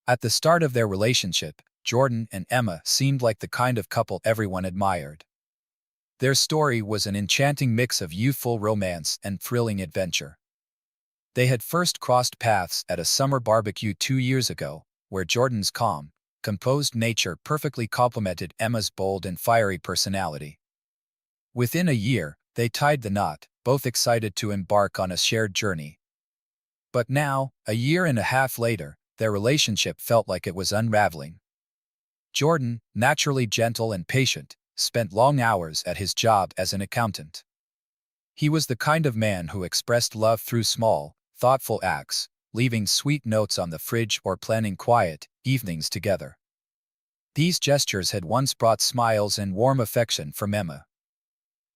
At the start of their relationship, Jordan and Emma seemed like the kind of couple everyone admired. Their story was an enchanting mix of youthful romance and thrilling adventure. They had first crossed paths at a summer barbecue 2 years ago, where Jordan's calm, composed nature perfectly complemented Emma's bold and fiery personality. Within a year, they tied the knot, both excited to embark on a shared journey. But now, a year and a half later, their relationship felt like it was unraveling. Jordan, naturally gentle and patient, spent long hours at his job as an accountant. He was the kind of man who expressed love through small, thoughtful acts, leaving sweet notes on the fridge or planning quiet evenings together. These gestures had once brought smiles and warm affection from Emma.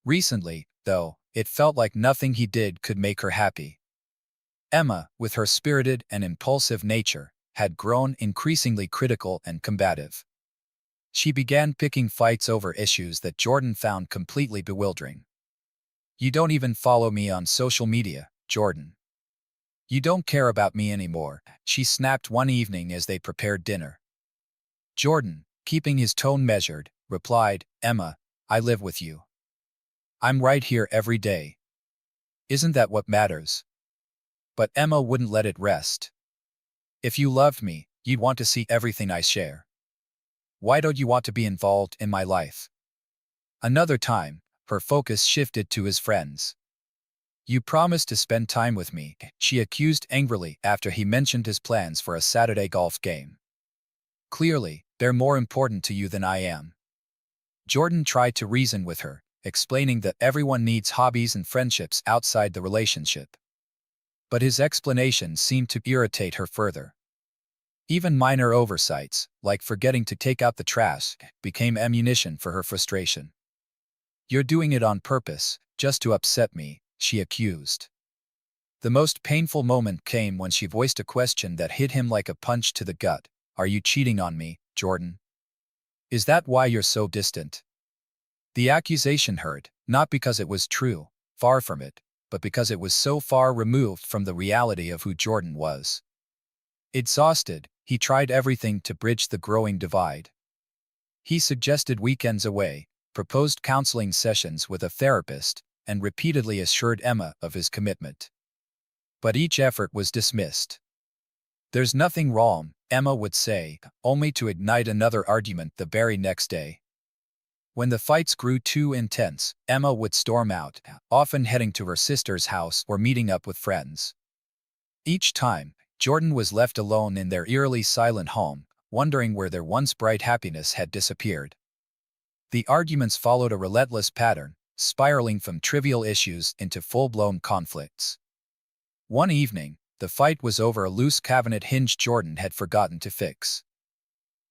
Recently, though, it felt like nothing he did could make her happy. Emma, with her spirited and impulsive nature, had grown increasingly critical and combative. She began picking fights over issues that Jordan found completely bewildering. "You don't even follow me on social media, Jordan. You don't care about me anymore," she snapped one evening as they prepared dinner. Jordan, keeping his tone measured, replied, "Emma, I live with you. I'm right here every day. Isn't that what matters?" But Emma wouldn't let it rest. "If you loved me, you'd want to see everything I share. Why don't you want to be involved in my life?" Another time, her focus shifted to his friends. "You promised to spend time with me," she accused angrily after he mentioned his plans for a Saturday golf game. "Clearly, they're more important to you than I am." Jordan tried to reason with her, explaining that everyone needs hobbies and friendships outside the relationship. But his explanation seemed to irritate her further. Even minor oversights, like forgetting to take out the trash, became ammunition for her frustration. "You're doing it on purpose, just to upset me," she accused. The most painful moment came when she voiced a question that hit him like a punch to the gut. "Are you cheating on me, Jordan? Is that why you're so distant?" The accusation hurt, not because it was true, far from it, but because it was so far removed from the reality of who Jordan was. Exhausted, he tried everything to bridge the growing divide. He suggested weekends away, proposed counseling sessions with a therapist, and repeatedly assured Emma of his commitment. But each effort was dismissed. "There's nothing wrong," Emma would say, only to ignite another argument the very next day. When the fights grew too intense, Emma would storm out, often heading to her sister's house or meeting up with friends. Each time, Jordan was left alone in their eerily silent home, wondering where their once bright happiness had disappeared. The arguments followed a relentless pattern, spiraling from trivial issues into full-blown conflicts. One evening, the fight was over a loose cabinet hinge Jordan had forgotten to fix.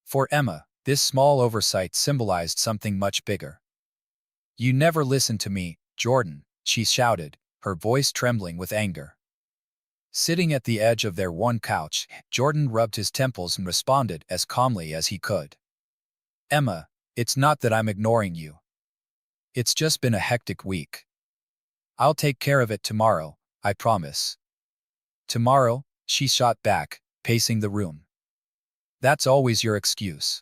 For Emma, this small oversight symbolized something much bigger. "You never listen to me, Jordan," she shouted, her voice trembling with anger. Sitting at the edge of their one couch, Jordan rubbed his temples and responded as calmly as he could. "Emma, it's not that I'm ignoring you. It's just been a hectic week. I'll take care of it tomorrow, I promise." "Tomorrow?" she shot back, pacing the room. "That's always your excuse.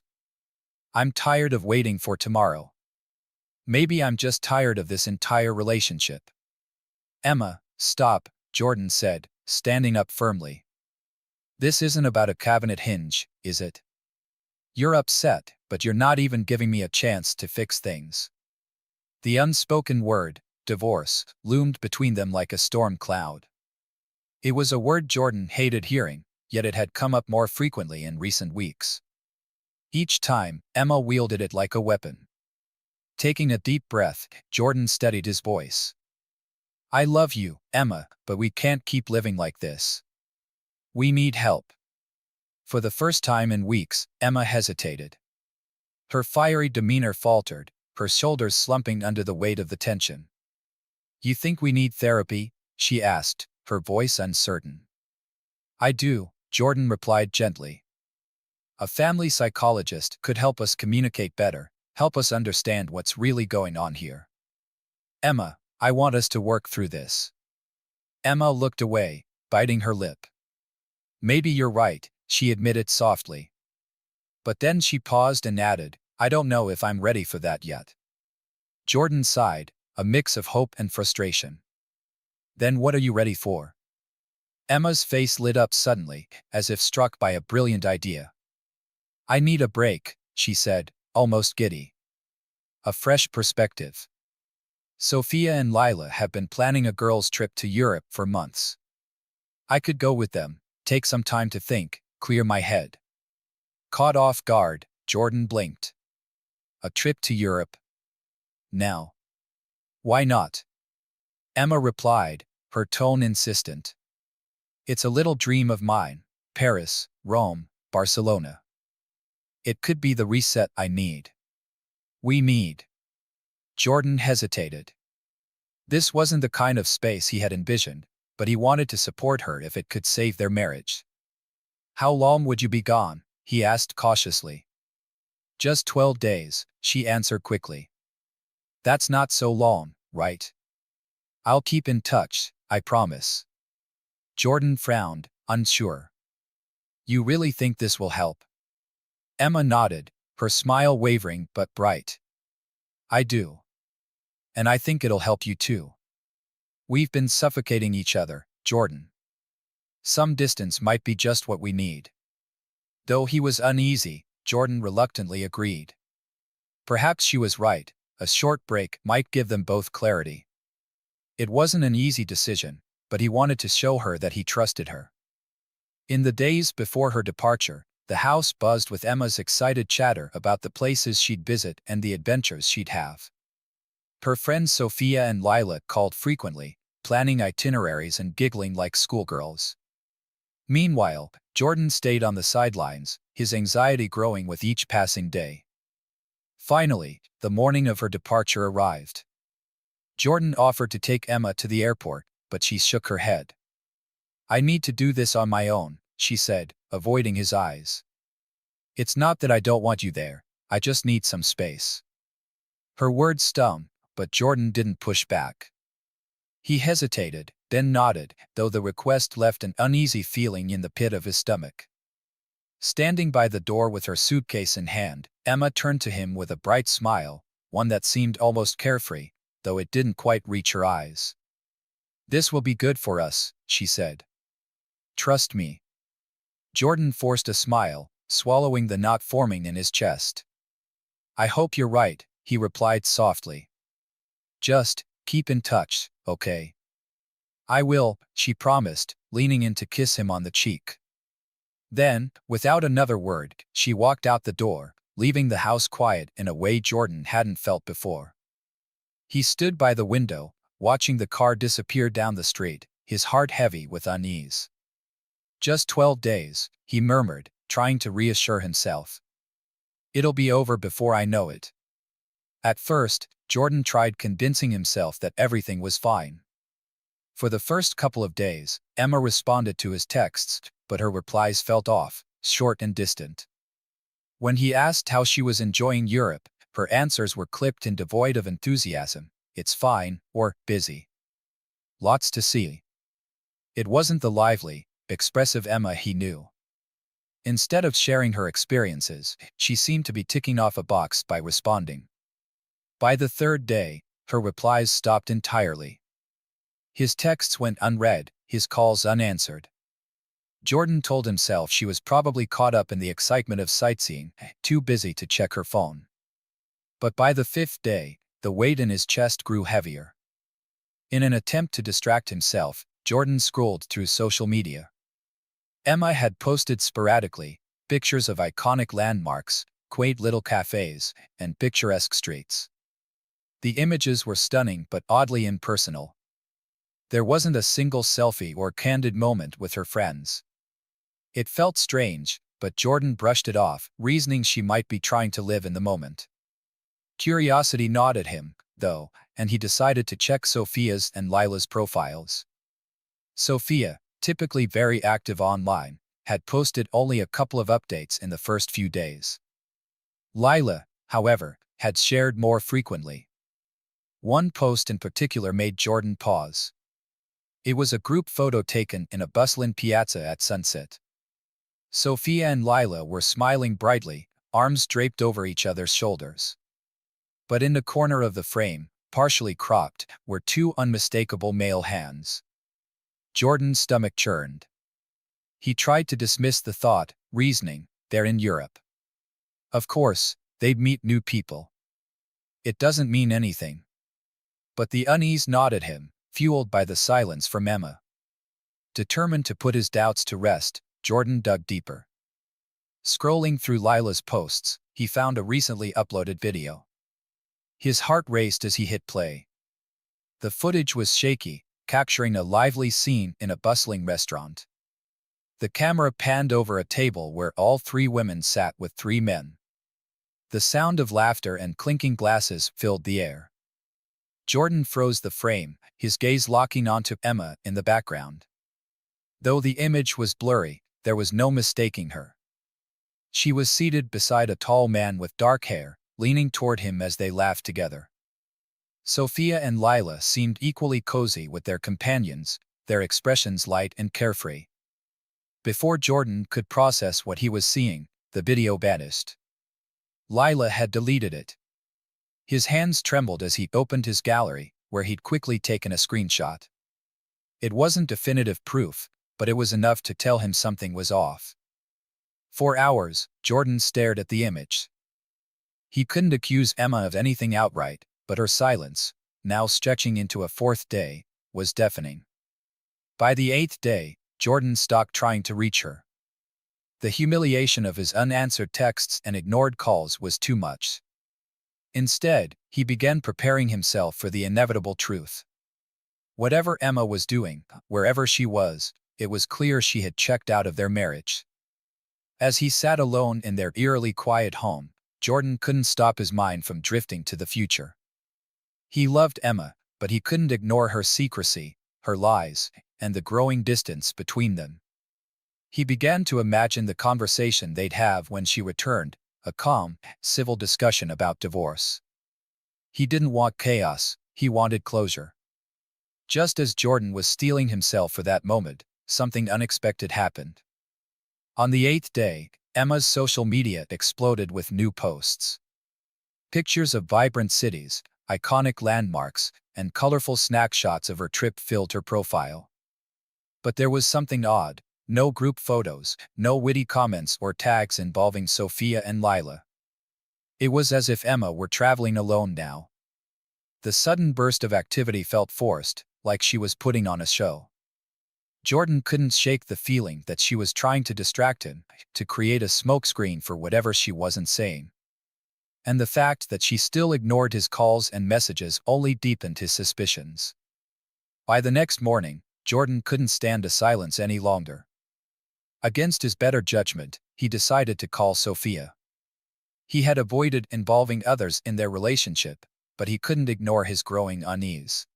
I'm tired of waiting for tomorrow. Maybe I'm just tired of this entire relationship." "Emma, stop," Jordan said, standing up firmly. "This isn't about a cabinet hinge, is it? You're upset, but you're not even giving me a chance to fix things." The unspoken word, divorce, loomed between them like a storm cloud. It was a word Jordan hated hearing, yet it had come up more frequently in recent weeks. Each time, Emma wielded it like a weapon. Taking a deep breath, Jordan steadied his voice. "I love you, Emma, but we can't keep living like this. We need help." For the first time in weeks, Emma hesitated. Her fiery demeanor faltered, her shoulders slumping under the weight of the tension. "You think we need therapy?" she asked, her voice uncertain. "I do," Jordan replied gently. "A family psychologist could help us communicate better, help us understand what's really going on here. Emma, I want us to work through this." Emma looked away, biting her lip. "Maybe you're right," she admitted softly. But then she paused and added, I don't know if I'm ready for that yet. Jordan sighed, a mix of hope and frustration. Then what are you ready for? Emma's face lit up suddenly, as if struck by a brilliant idea. I need a break, she said, almost giddy. A fresh perspective. Sophia and Lila have been planning a girls' trip to Europe for months. I could go with them, take some time to think, clear my head. Caught off guard, Jordan blinked. A trip to Europe? Now. Why not? Emma replied, her tone insistent. It's a little dream of mine. Paris, Rome, Barcelona. It could be the reset I need. We need. Jordan hesitated. This wasn't the kind of space he had envisioned, but he wanted to support her if it could save their marriage. How long would you be gone? He asked cautiously. Just 12 days, she answered quickly. That's not so long, right? I'll keep in touch, I promise. Jordan frowned, unsure. You really think this will help? Emma nodded, her smile wavering but bright. I do. And I think it'll help you too. We've been suffocating each other, Jordan. Some distance might be just what we need. Though he was uneasy, Jordan reluctantly agreed. Perhaps she was right, a short break might give them both clarity. It wasn't an easy decision, but he wanted to show her that he trusted her. In the days before her departure, the house buzzed with Emma's excited chatter about the places she'd visit and the adventures she'd have. Her friends Sophia and Lila called frequently, planning itineraries and giggling like schoolgirls. Meanwhile, Jordan stayed on the sidelines, his anxiety growing with each passing day. Finally, the morning of her departure arrived. Jordan offered to take Emma to the airport, but she shook her head. I need to do this on my own, she said, avoiding his eyes. It's not that I don't want you there, I just need some space. Her words stung, but Jordan didn't push back. He hesitated, then nodded, though the request left an uneasy feeling in the pit of his stomach. Standing by the door with her suitcase in hand, Emma turned to him with a bright smile, one that seemed almost carefree, though it didn't quite reach her eyes. This will be good for us, she said. Trust me. Jordan forced a smile, swallowing the knot forming in his chest. I hope you're right, he replied softly. Just keep in touch, okay? I will, she promised, leaning in to kiss him on the cheek. Then, without another word, she walked out the door, leaving the house quiet in a way Jordan hadn't felt before. He stood by the window, watching the car disappear down the street, his heart heavy with unease. Just 12 days, he murmured, trying to reassure himself. It'll be over before I know it. At first, Jordan tried convincing himself that everything was fine. For the first couple of days, Emma responded to his texts, but her replies felt off, short and distant. When he asked how she was enjoying Europe, her answers were clipped and devoid of enthusiasm. It's fine, or busy. Lots to see. It wasn't the lively, expressive Emma he knew. Instead of sharing her experiences, she seemed to be ticking off a box by responding. By the third day, her replies stopped entirely. His texts went unread, his calls unanswered. Jordan told himself she was probably caught up in the excitement of sightseeing, too busy to check her phone. But by the fifth day, the weight in his chest grew heavier. In an attempt to distract himself, Jordan scrolled through social media. Emma had posted sporadically pictures of iconic landmarks, quaint little cafes, and picturesque streets. The images were stunning but oddly impersonal. There wasn't a single selfie or candid moment with her friends. It felt strange, but Jordan brushed it off, reasoning she might be trying to live in the moment. Curiosity gnawed at him, though, and he decided to check Sophia's and Lila's profiles. Sophia, typically very active online, had posted only a couple of updates in the first few days. Lila, however, had shared more frequently. One post in particular made Jordan pause. It was a group photo taken in a bustling piazza at sunset. Sophia and Lila were smiling brightly, arms draped over each other's shoulders. But in the corner of the frame, partially cropped, were two unmistakable male hands. Jordan's stomach churned. He tried to dismiss the thought, reasoning, they're in Europe. Of course, they'd meet new people. It doesn't mean anything. But the unease gnawed at him, fueled by the silence from Emma. Determined to put his doubts to rest, Jordan dug deeper. Scrolling through Lila's posts, he found a recently uploaded video. His heart raced as he hit play. The footage was shaky, capturing a lively scene in a bustling restaurant. The camera panned over a table where all three women sat with three men. The sound of laughter and clinking glasses filled the air. Jordan froze the frame, his gaze locking onto Emma in the background. Though the image was blurry, there was no mistaking her. She was seated beside a tall man with dark hair, leaning toward him as they laughed together. Sophia and Lila seemed equally cozy with their companions, their expressions light and carefree. Before Jordan could process what he was seeing, the video vanished. Lila had deleted it. His hands trembled as he opened his gallery, where he'd quickly taken a screenshot. It wasn't definitive proof, but it was enough to tell him something was off. For hours, Jordan stared at the image. He couldn't accuse Emma of anything outright, but her silence, now stretching into a fourth day, was deafening. By the eighth day, Jordan stopped trying to reach her. The humiliation of his unanswered texts and ignored calls was too much. Instead, he began preparing himself for the inevitable truth. Whatever Emma was doing, wherever she was, it was clear she had checked out of their marriage. As he sat alone in their eerily quiet home, Jordan couldn't stop his mind from drifting to the future. He loved Emma, but he couldn't ignore her secrecy, her lies, and the growing distance between them. He began to imagine the conversation they'd have when she returned, a calm, civil discussion about divorce. He didn't want chaos, he wanted closure. Just as Jordan was steeling himself for that moment, something unexpected happened. On the eighth day, Emma's social media exploded with new posts. Pictures of vibrant cities, iconic landmarks, and colorful snapshots of her trip filled her profile. But there was something odd. No group photos, no witty comments or tags involving Sophia and Lila. It was as if Emma were traveling alone now. The sudden burst of activity felt forced, like she was putting on a show. Jordan couldn't shake the feeling that she was trying to distract him, to create a smokescreen for whatever she wasn't saying. And the fact that she still ignored his calls and messages only deepened his suspicions. By the next morning, Jordan couldn't stand the silence any longer. Against his better judgment, he decided to call Sophia. He had avoided involving others in their relationship, but he couldn't ignore his growing unease.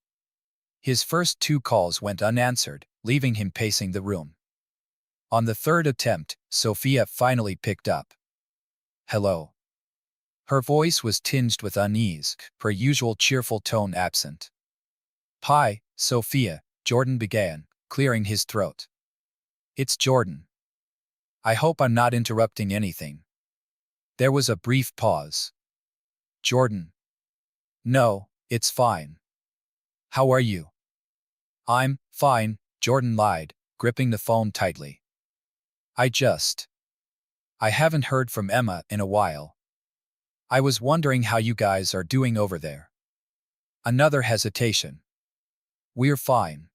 His first two calls went unanswered, leaving him pacing the room. On the third attempt, Sophia finally picked up. "Hello." Her voice was tinged with unease, her usual cheerful tone absent. "Hi, Sophia," Jordan began, clearing his throat. "It's Jordan. I hope I'm not interrupting anything." There was a brief pause. "Jordan." "No, it's fine. How are you?" "I'm fine," Jordan lied, gripping the phone tightly. I haven't heard from Emma in a while. I was wondering how you guys are doing over there." Another hesitation. "We're fine."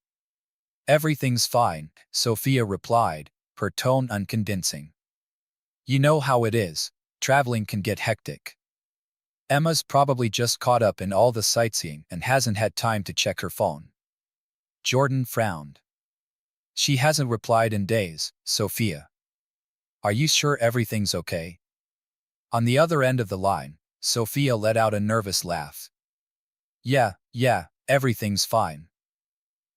"Everything's fine," Sophia replied, her tone unconvincing. "You know how it is, traveling can get hectic. Emma's probably just caught up in all the sightseeing and hasn't had time to check her phone." Jordan frowned. "She hasn't replied in days, Sophia. Are you sure everything's okay?" On the other end of the line, Sophia let out a nervous laugh. Yeah, everything's fine.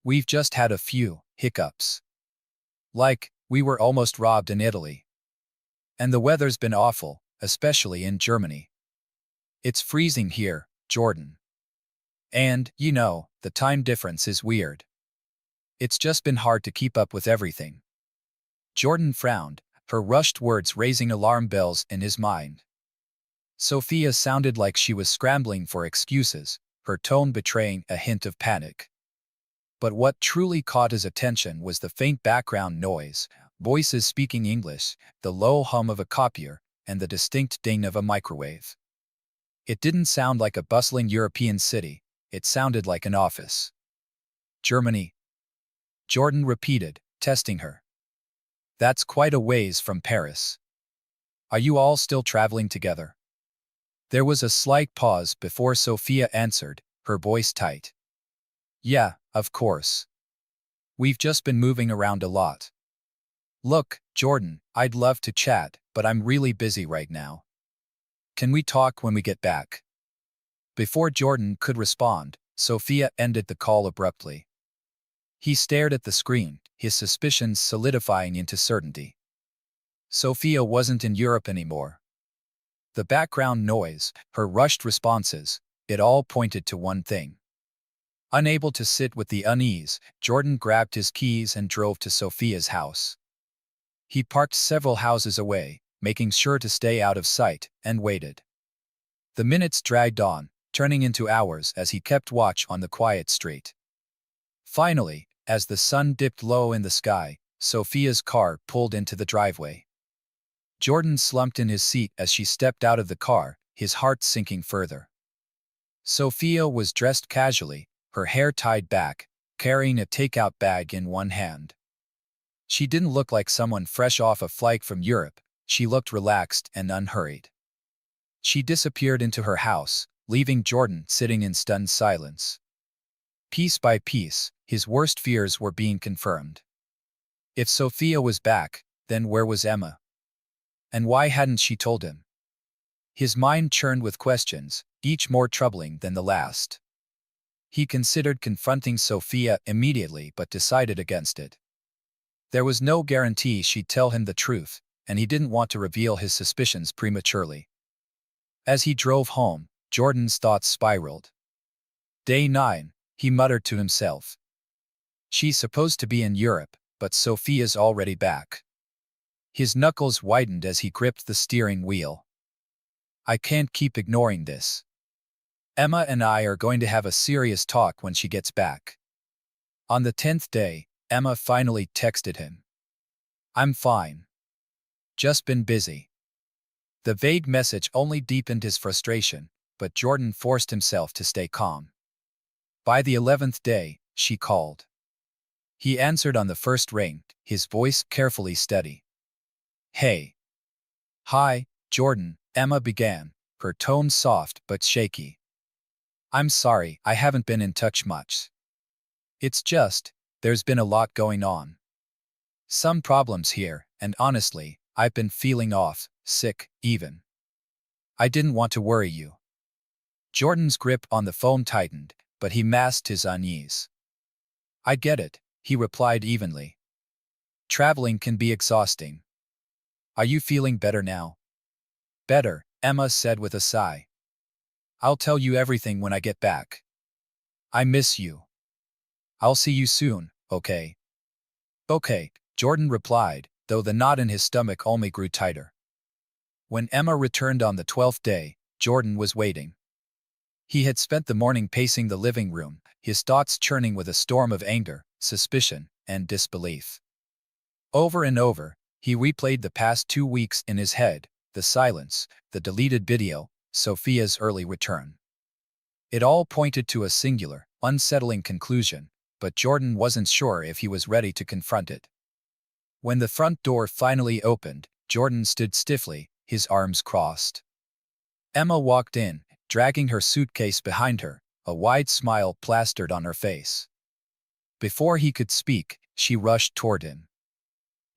We've just had a few hiccups. Like, we were almost robbed in Italy. And the weather's been awful, especially in Germany. It's freezing here, Jordan. And, the time difference is weird. It's just been hard to keep up with everything." Jordan frowned, her rushed words raising alarm bells in his mind. Sophia sounded like she was scrambling for excuses, her tone betraying a hint of panic. But what truly caught his attention was the faint background noise, voices speaking English, the low hum of a copier, and the distinct ding of a microwave. It didn't sound like a bustling European city, it sounded like an office. Germany? Jordan repeated, testing her. That's quite a ways from Paris. Are you all still traveling together? There was a slight pause before Sophia answered, her voice tight. Yeah, of course. We've just been moving around a lot. Look, Jordan, I'd love to chat, but I'm really busy right now. Can we talk when we get back? Before Jordan could respond, Sophia ended the call abruptly. He stared at the screen, his suspicions solidifying into certainty. Sophia wasn't in Europe anymore. The background noise, her rushed responses, it all pointed to one thing. Unable to sit with the unease, Jordan grabbed his keys and drove to Sophia's house. He parked several houses away, making sure to stay out of sight, and waited. The minutes dragged on, turning into hours as he kept watch on the quiet street. Finally, as the sun dipped low in the sky, Sophia's car pulled into the driveway. Jordan slumped in his seat as she stepped out of the car, his heart sinking further. Sophia was dressed casually, her hair tied back, carrying a takeout bag in one hand. She didn't look like someone fresh off a flight from Europe, she looked relaxed and unhurried. She disappeared into her house, leaving Jordan sitting in stunned silence. Piece by piece, his worst fears were being confirmed. If Sophia was back, then where was Emma? And why hadn't she told him? His mind churned with questions, each more troubling than the last. He considered confronting Sophia immediately but decided against it. There was no guarantee she'd tell him the truth, and he didn't want to reveal his suspicions prematurely. As he drove home, Jordan's thoughts spiraled. Day 9, he muttered to himself. She's supposed to be in Europe, but Sophia's already back. His knuckles widened as he gripped the steering wheel. I can't keep ignoring this. Emma and I are going to have a serious talk when she gets back. On the 10th day, Emma finally texted him. I'm fine. Just been busy. The vague message only deepened his frustration, but Jordan forced himself to stay calm. By the 11th day, she called. He answered on the first ring, his voice carefully steady. Hey. Hi, Jordan, Emma began, her tone soft but shaky. I'm sorry, I haven't been in touch much. It's just, there's been a lot going on. Some problems here, and honestly, I've been feeling off, sick, even. I didn't want to worry you. Jordan's grip on the phone tightened, but he masked his unease. I get it, he replied evenly. Traveling can be exhausting. Are you feeling better now? Better, Emma said with a sigh. I'll tell you everything when I get back. I miss you. I'll see you soon, okay? Okay, Jordan replied, though the knot in his stomach only grew tighter. When Emma returned on the 12th day, Jordan was waiting. He had spent the morning pacing the living room, his thoughts churning with a storm of anger, suspicion, and disbelief. Over and over, he replayed the past 2 weeks in his head, the silence, the deleted video, Sophia's early return. It all pointed to a singular, unsettling conclusion, but Jordan wasn't sure if he was ready to confront it. When the front door finally opened, Jordan stood stiffly, his arms crossed. Emma walked in, dragging her suitcase behind her, a wide smile plastered on her face. Before he could speak, she rushed toward him.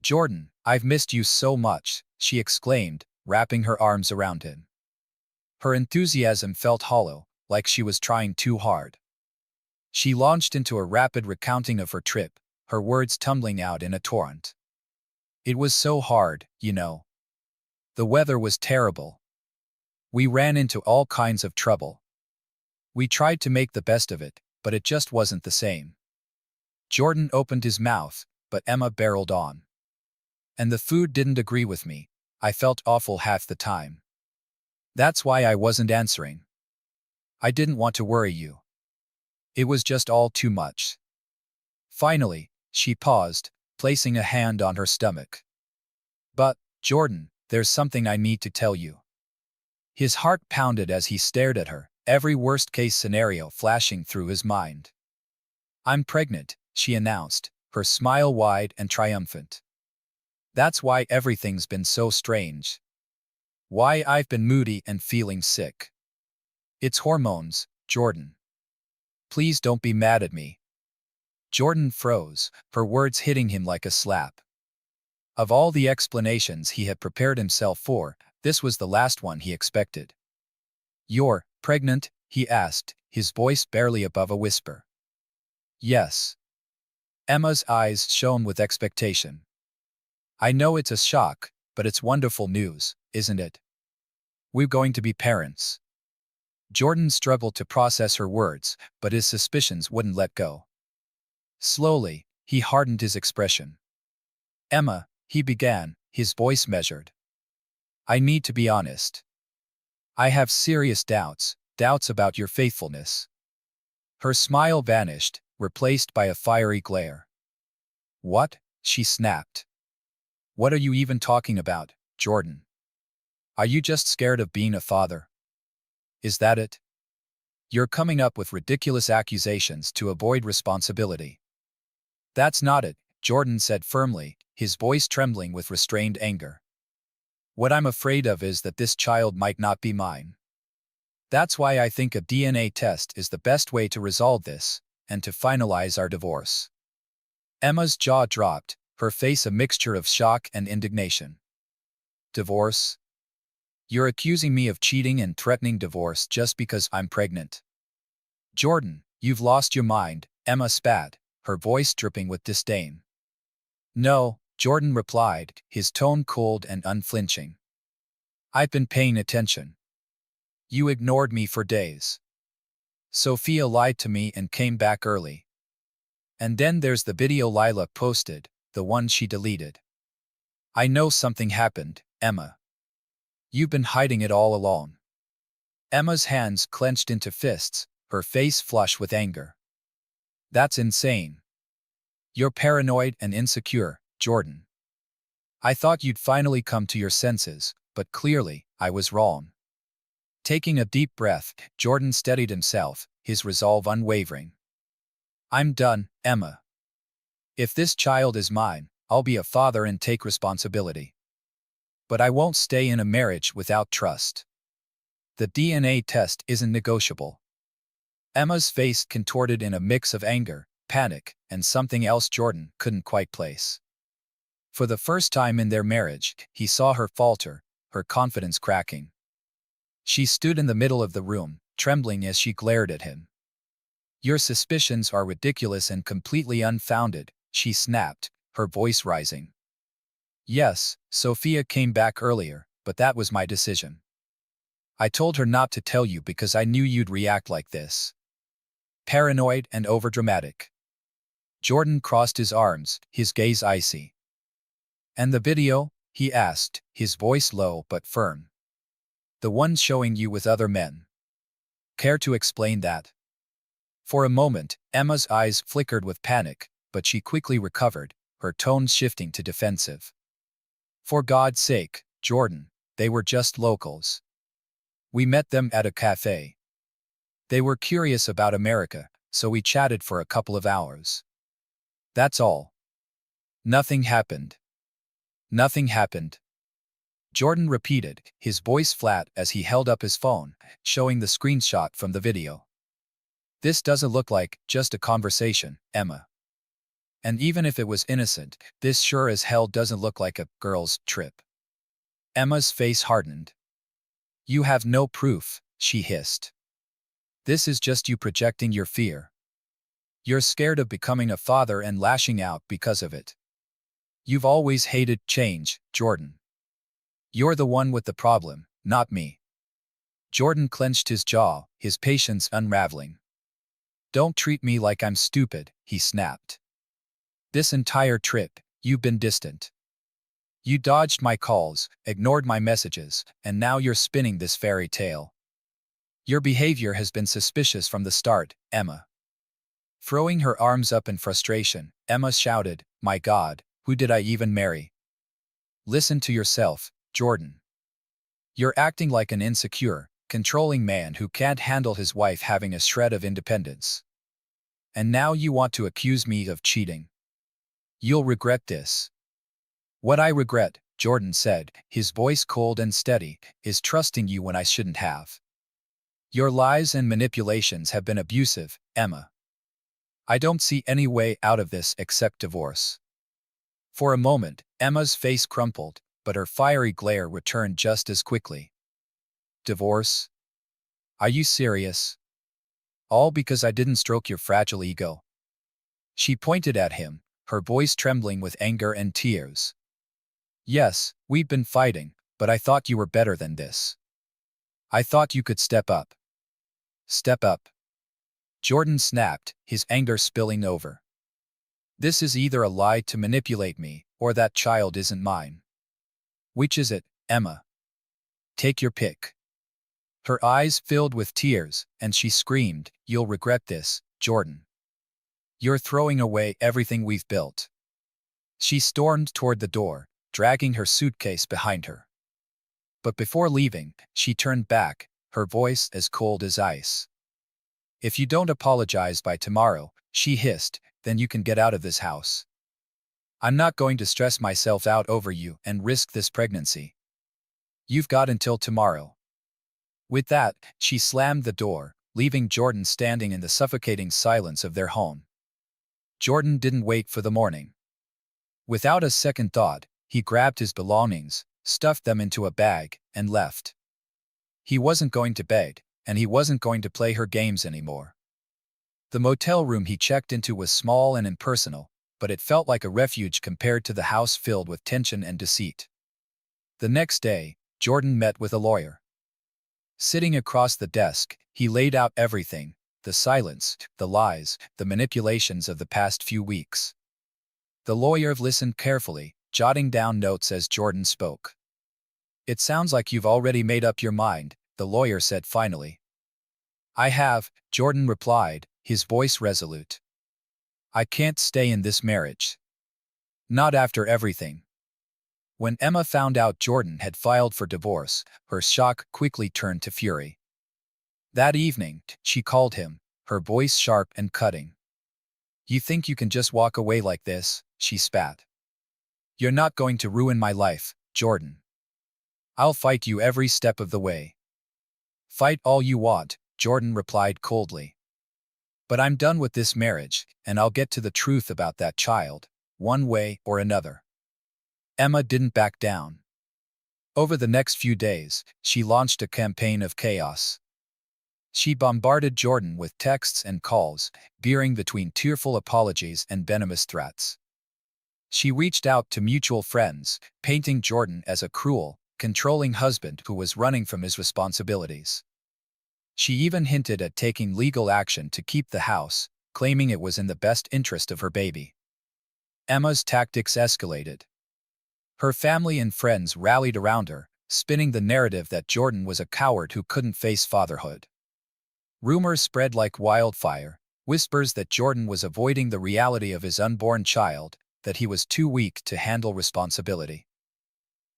Jordan, I've missed you so much, she exclaimed, wrapping her arms around him. Her enthusiasm felt hollow, like she was trying too hard. She launched into a rapid recounting of her trip, her words tumbling out in a torrent. It was so hard, you know. The weather was terrible. We ran into all kinds of trouble. We tried to make the best of it, but it just wasn't the same. Jordan opened his mouth, but Emma barreled on. And the food didn't agree with me. I felt awful half the time. That's why I wasn't answering. I didn't want to worry you. It was just all too much. Finally, she paused, placing a hand on her stomach. But, Jordan, there's something I need to tell you. His heart pounded as he stared at her, every worst-case scenario flashing through his mind. I'm pregnant, she announced, her smile wide and triumphant. That's why everything's been so strange. Why I've been moody and feeling sick. It's hormones, Jordan. Please don't be mad at me. Jordan froze, her words hitting him like a slap. Of all the explanations he had prepared himself for, this was the last one he expected. You're pregnant? He asked, his voice barely above a whisper. Yes. Emma's eyes shone with expectation. I know it's a shock, but it's wonderful news, isn't it? We're going to be parents. Jordan struggled to process her words, but his suspicions wouldn't let go. Slowly, he hardened his expression. Emma, he began, his voice measured. I need to be honest. I have serious doubts about your faithfulness. Her smile vanished, replaced by a fiery glare. What? She snapped. What are you even talking about, Jordan? Are you just scared of being a father? Is that it? You're coming up with ridiculous accusations to avoid responsibility. That's not it, Jordan said firmly, his voice trembling with restrained anger. What I'm afraid of is that this child might not be mine. That's why I think a DNA test is the best way to resolve this, and to finalize our divorce. Emma's jaw dropped, her face a mixture of shock and indignation. Divorce? You're accusing me of cheating and threatening divorce just because I'm pregnant. Jordan, you've lost your mind, Emma spat, her voice dripping with disdain. No, Jordan replied, his tone cold and unflinching. I've been paying attention. You ignored me for days. Sophia lied to me and came back early. And then there's the video Lila posted, the one she deleted. I know something happened, Emma. You've been hiding it all along. Emma's hands clenched into fists, her face flush with anger. That's insane. You're paranoid and insecure, Jordan. I thought you'd finally come to your senses, but clearly, I was wrong. Taking a deep breath, Jordan steadied himself, his resolve unwavering. I'm done, Emma. If this child is mine, I'll be a father and take responsibility. But I won't stay in a marriage without trust. The DNA test isn't negotiable. Emma's face contorted in a mix of anger, panic, and something else Jordan couldn't quite place. For the first time in their marriage, he saw her falter, her confidence cracking. She stood in the middle of the room, trembling as she glared at him. Your suspicions are ridiculous and completely unfounded, she snapped, her voice rising. Yes, Sophia came back earlier, but that was my decision. I told her not to tell you because I knew you'd react like this. Paranoid and overdramatic. Jordan crossed his arms, his gaze icy. And the video? He asked, his voice low but firm. The one showing you with other men. Care to explain that? For a moment, Emma's eyes flickered with panic, but she quickly recovered, her tone shifting to defensive. For God's sake, Jordan, they were just locals. We met them at a cafe. They were curious about America, so we chatted for a couple of hours. That's all. Nothing happened. Nothing happened. Jordan repeated, his voice flat as he held up his phone, showing the screenshot from the video. This doesn't look like just a conversation, Emma. And even if it was innocent, this sure as hell doesn't look like a girl's trip. Emma's face hardened. You have no proof, she hissed. This is just you projecting your fear. You're scared of becoming a father and lashing out because of it. You've always hated change, Jordan. You're the one with the problem, not me. Jordan clenched his jaw, his patience unraveling. Don't treat me like I'm stupid, he snapped. This entire trip, you've been distant. You dodged my calls, ignored my messages, and now you're spinning this fairy tale. Your behavior has been suspicious from the start, Emma. Throwing her arms up in frustration, Emma shouted, "My God, who did I even marry?" Listen to yourself, Jordan. You're acting like an insecure, controlling man who can't handle his wife having a shred of independence. And now you want to accuse me of cheating. You'll regret this. What I regret, Jordan said, his voice cold and steady, is trusting you when I shouldn't have. Your lies and manipulations have been abusive, Emma. I don't see any way out of this except divorce. For a moment, Emma's face crumpled, but her fiery glare returned just as quickly. Divorce? Are you serious? All because I didn't stroke your fragile ego? She pointed at him, her voice trembling with anger and tears. Yes, we've been fighting, but I thought you were better than this. I thought you could step up. Step up. Jordan snapped, his anger spilling over. This is either a lie to manipulate me, or that child isn't mine. Which is it, Emma? Take your pick. Her eyes filled with tears, and she screamed, "You'll regret this, Jordan. You're throwing away everything we've built." She stormed toward the door, dragging her suitcase behind her. But before leaving, she turned back, her voice as cold as ice. "If you don't apologize by tomorrow," she hissed, "then you can get out of this house. I'm not going to stress myself out over you and risk this pregnancy. You've got until tomorrow." With that, she slammed the door, leaving Jordan standing in the suffocating silence of their home. Jordan didn't wait for the morning. Without a second thought, he grabbed his belongings, stuffed them into a bag, and left. He wasn't going to beg, and he wasn't going to play her games anymore. The motel room he checked into was small and impersonal, but it felt like a refuge compared to the house filled with tension and deceit. The next day, Jordan met with a lawyer. Sitting across the desk, he laid out everything: the silence, the lies, the manipulations of the past few weeks. The lawyer listened carefully, jotting down notes as Jordan spoke. "It sounds like you've already made up your mind," the lawyer said finally. "I have," Jordan replied, his voice resolute. "I can't stay in this marriage. Not after everything." When Emma found out Jordan had filed for divorce, her shock quickly turned to fury. That evening, she called him, her voice sharp and cutting. "You think you can just walk away like this?" she spat. "You're not going to ruin my life, Jordan. I'll fight you every step of the way." "Fight all you want," Jordan replied coldly. "But I'm done with this marriage, and I'll get to the truth about that child, one way or another." Emma didn't back down. Over the next few days, she launched a campaign of chaos. She bombarded Jordan with texts and calls, veering between tearful apologies and venomous threats. She reached out to mutual friends, painting Jordan as a cruel, controlling husband who was running from his responsibilities. She even hinted at taking legal action to keep the house, claiming it was in the best interest of her baby. Emma's tactics escalated. Her family and friends rallied around her, spinning the narrative that Jordan was a coward who couldn't face fatherhood. Rumors spread like wildfire, whispers that Jordan was avoiding the reality of his unborn child, that he was too weak to handle responsibility.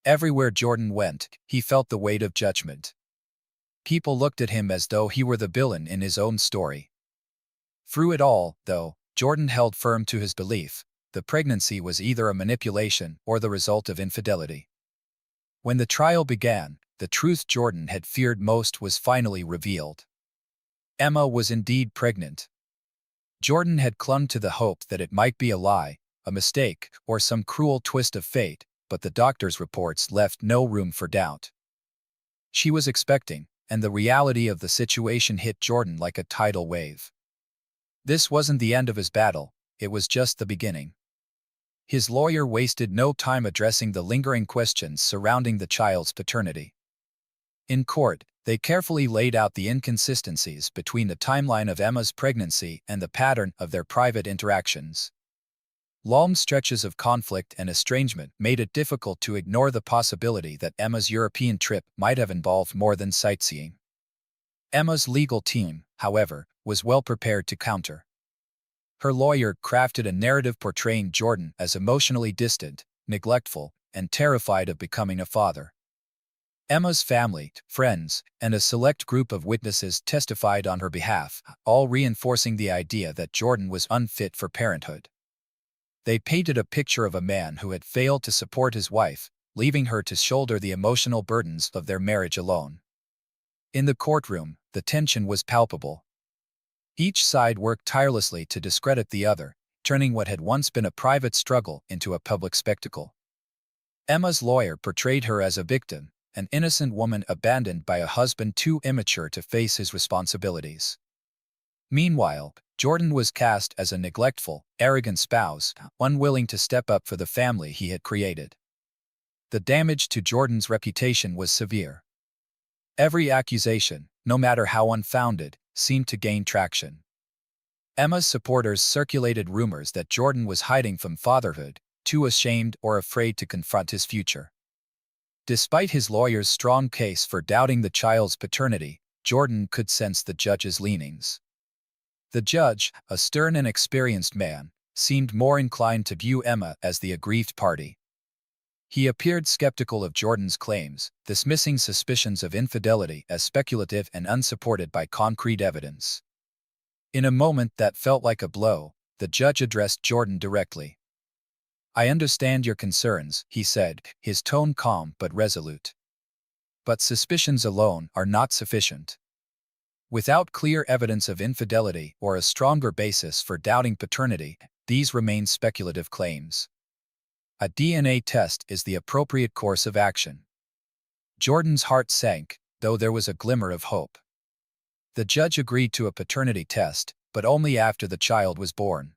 Everywhere Jordan went, he felt the weight of judgment. People looked at him as though he were the villain in his own story. Through it all, though, Jordan held firm to his belief: the pregnancy was either a manipulation or the result of infidelity. When the trial began, the truth Jordan had feared most was finally revealed. Emma was indeed pregnant. Jordan had clung to the hope that it might be a lie, a mistake, or some cruel twist of fate, but the doctor's reports left no room for doubt. She was expecting, and the reality of the situation hit Jordan like a tidal wave. This wasn't the end of his battle, it was just the beginning. His lawyer wasted no time addressing the lingering questions surrounding the child's paternity. In court, they carefully laid out the inconsistencies between the timeline of Emma's pregnancy and the pattern of their private interactions. Long stretches of conflict and estrangement made it difficult to ignore the possibility that Emma's European trip might have involved more than sightseeing. Emma's legal team, however, was well prepared to counter. Her lawyer crafted a narrative portraying Jordan as emotionally distant, neglectful, and terrified of becoming a father. Emma's family, friends, and a select group of witnesses testified on her behalf, all reinforcing the idea that Jordan was unfit for parenthood. They painted a picture of a man who had failed to support his wife, leaving her to shoulder the emotional burdens of their marriage alone. In the courtroom, the tension was palpable. Each side worked tirelessly to discredit the other, turning what had once been a private struggle into a public spectacle. Emma's lawyer portrayed her as a victim, an innocent woman abandoned by a husband too immature to face his responsibilities. Meanwhile, Jordan was cast as a neglectful, arrogant spouse, unwilling to step up for the family he had created. The damage to Jordan's reputation was severe. Every accusation, no matter how unfounded, seemed to gain traction. Emma's supporters circulated rumors that Jordan was hiding from fatherhood, too ashamed or afraid to confront his future. Despite his lawyer's strong case for doubting the child's paternity, Jordan could sense the judge's leanings. The judge, a stern and experienced man, seemed more inclined to view Emma as the aggrieved party. He appeared skeptical of Jordan's claims, dismissing suspicions of infidelity as speculative and unsupported by concrete evidence. In a moment that felt like a blow, the judge addressed Jordan directly. "I understand your concerns," he said, his tone calm but resolute. "But suspicions alone are not sufficient. Without clear evidence of infidelity or a stronger basis for doubting paternity, these remain speculative claims. A DNA test is the appropriate course of action." Jordan's heart sank, though there was a glimmer of hope. The judge agreed to a paternity test, but only after the child was born.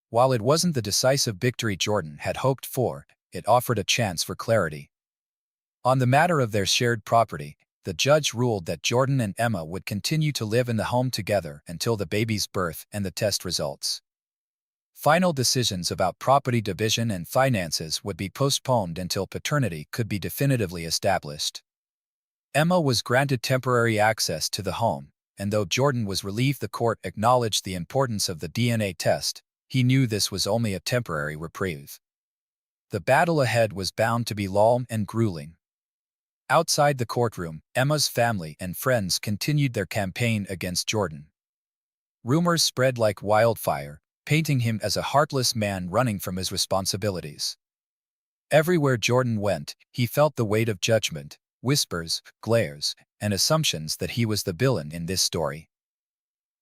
While it wasn't the decisive victory Jordan had hoped for, it offered a chance for clarity. On the matter of their shared property, the judge ruled that Jordan and Emma would continue to live in the home together until the baby's birth and the test results. Final decisions about property division and finances would be postponed until paternity could be definitively established. Emma was granted temporary access to the home, and though Jordan was relieved the court acknowledged the importance of the DNA test, he knew this was only a temporary reprieve. The battle ahead was bound to be long and grueling. Outside the courtroom, Emma's family and friends continued their campaign against Jordan. Rumors spread like wildfire, painting him as a heartless man running from his responsibilities. Everywhere Jordan went, he felt the weight of judgment, whispers, glares, and assumptions that he was the villain in this story.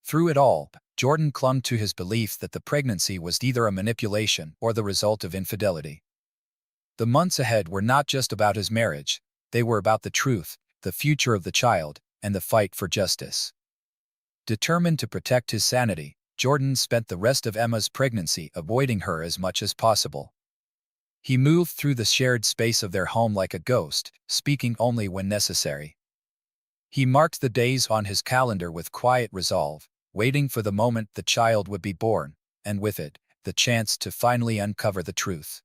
Through it all, Jordan clung to his belief that the pregnancy was either a manipulation or the result of infidelity. The months ahead were not just about his marriage, they were about the truth, the future of the child, and the fight for justice. Determined to protect his sanity, Jordan spent the rest of Emma's pregnancy avoiding her as much as possible. He moved through the shared space of their home like a ghost, speaking only when necessary. He marked the days on his calendar with quiet resolve, waiting for the moment the child would be born, and with it, the chance to finally uncover the truth.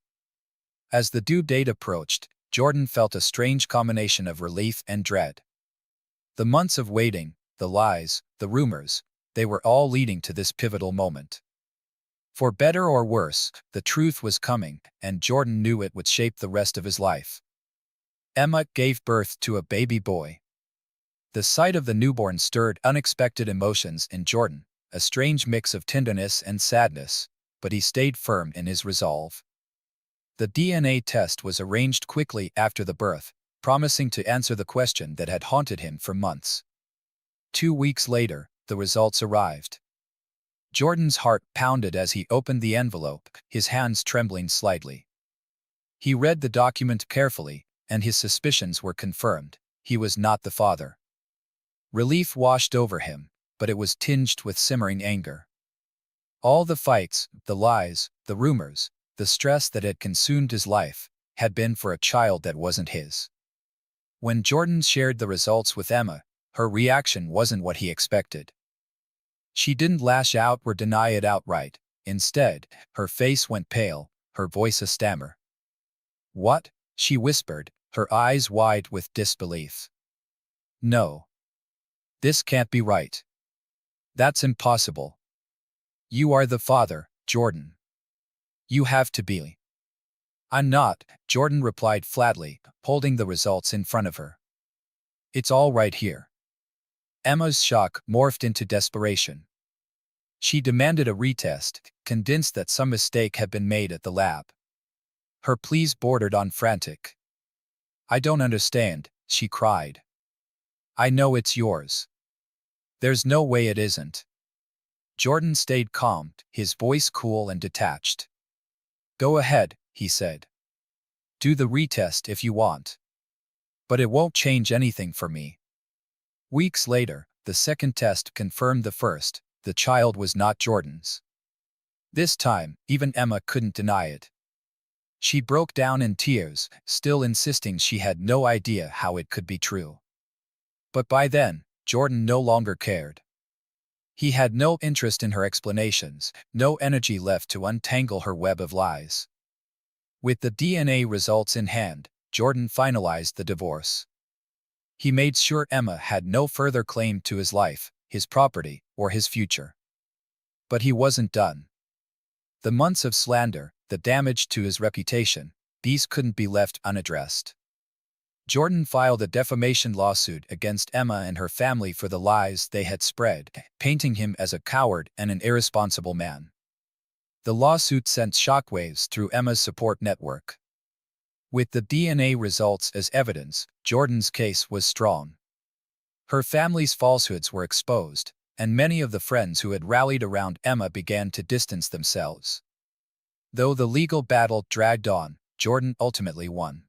As the due date approached, Jordan felt a strange combination of relief and dread. The months of waiting, the lies, the rumors, they were all leading to this pivotal moment. For better or worse, the truth was coming, and Jordan knew it would shape the rest of his life. Emma gave birth to a baby boy. The sight of the newborn stirred unexpected emotions in Jordan, a strange mix of tenderness and sadness, but he stayed firm in his resolve. The DNA test was arranged quickly after the birth, promising to answer the question that had haunted him for months. 2 weeks later, the results arrived. Jordan's heart pounded as he opened the envelope, his hands trembling slightly. He read the document carefully, and his suspicions were confirmed. He was not the father. Relief washed over him, but it was tinged with simmering anger. All the fights, the lies, the rumors, the stress that had consumed his life, had been for a child that wasn't his. When Jordan shared the results with Emma, her reaction wasn't what he expected. She didn't lash out or deny it outright. Instead, her face went pale, her voice a stammer. "What?" she whispered, her eyes wide with disbelief. "No. This can't be right. That's impossible. You are the father, Jordan. You have to be." "I'm not," Jordan replied flatly, holding the results in front of her. "It's all right here." Emma's shock morphed into desperation. She demanded a retest, convinced that some mistake had been made at the lab. Her pleas bordered on frantic. "I don't understand," she cried. "I know it's yours. There's no way it isn't." Jordan stayed calm, his voice cool and detached. "Go ahead," he said. "Do the retest if you want. But it won't change anything for me." Weeks later, the second test confirmed the first: the child was not Jordan's. This time, even Emma couldn't deny it. She broke down in tears, still insisting she had no idea how it could be true. But by then, Jordan no longer cared. He had no interest in her explanations, no energy left to untangle her web of lies. With the DNA results in hand, Jordan finalized the divorce. He made sure Emma had no further claim to his life, his property, or his future. But he wasn't done. The months of slander, the damage to his reputation, these couldn't be left unaddressed. Jordan filed a defamation lawsuit against Emma and her family for the lies they had spread, painting him as a coward and an irresponsible man. The lawsuit sent shockwaves through Emma's support network. With the DNA results as evidence, Jordan's case was strong. Her family's falsehoods were exposed, and many of the friends who had rallied around Emma began to distance themselves. Though the legal battle dragged on, Jordan ultimately won.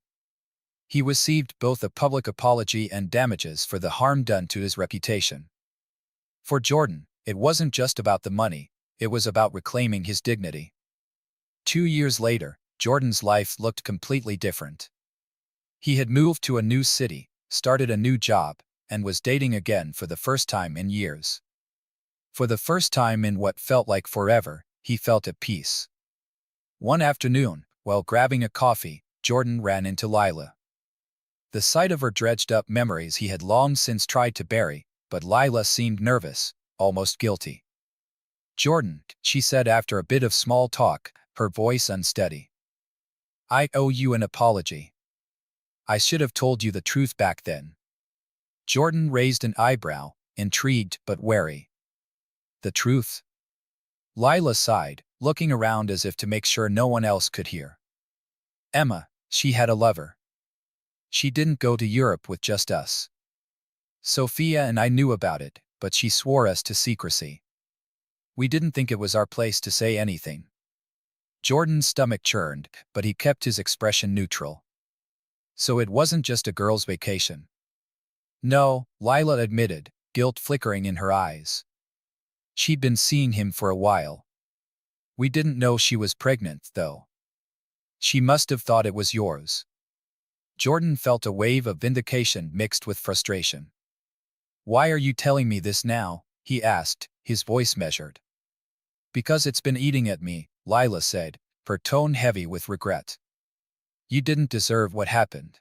He received both a public apology and damages for the harm done to his reputation. For Jordan, it wasn't just about the money, it was about reclaiming his dignity. 2 years later, Jordan's life looked completely different. He had moved to a new city, started a new job, and was dating again for the first time in years. For the first time in what felt like forever, he felt at peace. One afternoon, while grabbing a coffee, Jordan ran into Lila. The sight of her dredged up memories he had long since tried to bury, but Lila seemed nervous, almost guilty. "Jordan," she said after a bit of small talk, her voice unsteady. "I owe you an apology. I should have told you the truth back then." Jordan raised an eyebrow, intrigued but wary. "The truth?" Lila sighed, looking around as if to make sure no one else could hear. "Emma, she had a lover. She didn't go to Europe with just us. Sophia and I knew about it, but she swore us to secrecy. We didn't think it was our place to say anything." Jordan's stomach churned, but he kept his expression neutral. "So it wasn't just a girl's vacation?" "No," Lila admitted, guilt flickering in her eyes. "She'd been seeing him for a while. We didn't know she was pregnant, though. She must have thought it was yours." Jordan felt a wave of vindication mixed with frustration. "Why are you telling me this now?" he asked, his voice measured. "Because it's been eating at me," Lila said, her tone heavy with regret. "You didn't deserve what happened.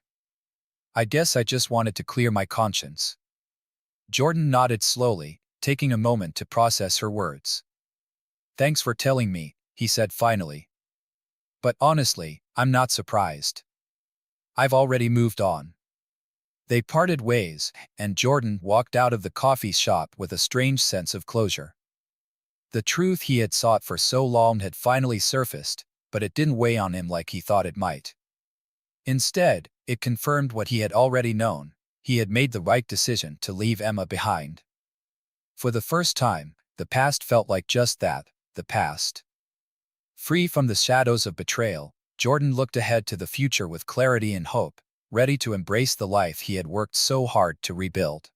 I guess I just wanted to clear my conscience." Jordan nodded slowly, taking a moment to process her words. "Thanks for telling me," he said finally. "But honestly, I'm not surprised. I've already moved on." They parted ways, and Jordan walked out of the coffee shop with a strange sense of closure. The truth he had sought for so long had finally surfaced, but it didn't weigh on him like he thought it might. Instead, it confirmed what he had already known: he had made the right decision to leave Emma behind. For the first time, the past felt like just that, the past. Free from the shadows of betrayal, Jordan looked ahead to the future with clarity and hope, ready to embrace the life he had worked so hard to rebuild.